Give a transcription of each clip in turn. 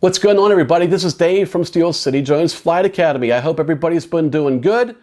What's going on, everybody? This is Dave from Steel City Drones Flight Academy. I hope everybody's been doing good.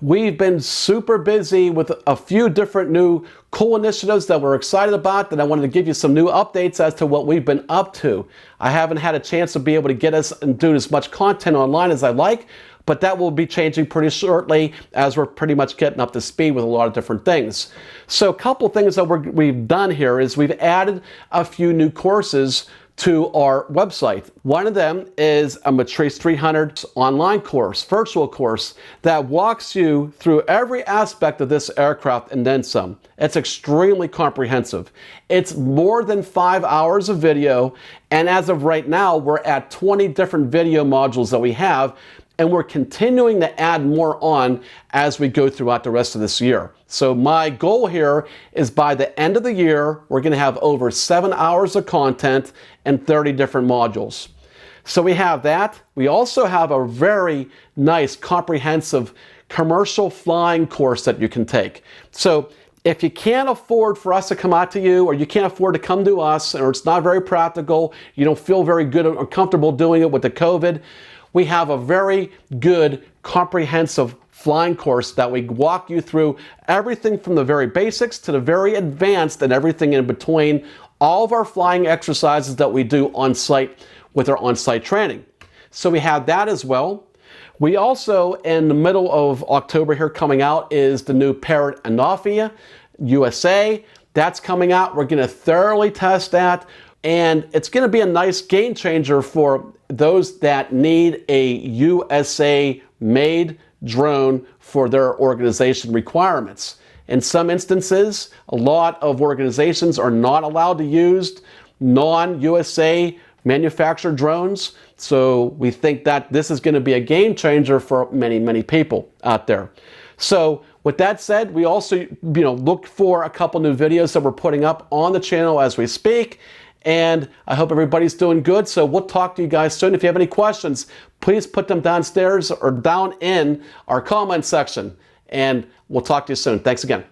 We've been super busy with a few different new cool initiatives that we're excited about, and I wanted to give you some new updates as to what we've been up to. I haven't had a chance to be able to get us and do as much content online as I like, but that will be changing pretty shortly as we're pretty much getting up to speed with a lot of different things. So a couple things that we've done here is we've added a few new courses to our website. One of them is a Matrice 300 online course, virtual course, that walks you through every aspect of this aircraft and then some. It's extremely comprehensive. It's more than 5 hours of video, and as of right now, we're at 20 different video modules that we have, and we're continuing to add more on as we go throughout the rest of this year. So my goal here is by the end of the year, we're going to have over 7 hours of content and 30 different modules. So we have that. We also have a very nice, comprehensive commercial flying course that you can take. So if you can't afford for us to come out to you, or you can't afford to come to us, or it's not very practical, you don't feel very good or comfortable doing it with the COVID, we have a very good, comprehensive flying course that we walk you through everything from the very basics to the very advanced and everything in between, all of our flying exercises that we do on site with our on-site training. So we have that as well. We also, in the middle of October here coming out, is the new Parrot Anorfia USA. That's coming out. We're going to thoroughly test that, and it's going to be a nice game changer for those that need a USA made drone for their organization requirements. In some instances, a lot of organizations are not allowed to use non-USA manufactured drones. So we think that this is going to be a game changer for many, many people out there. So with that said, we also look for a couple new videos that we're putting up on the channel as we speak. And I hope everybody's doing good. So we'll talk to you guys soon. If you have any questions, please put them downstairs or down in our comment section. And we'll talk to you soon. Thanks again.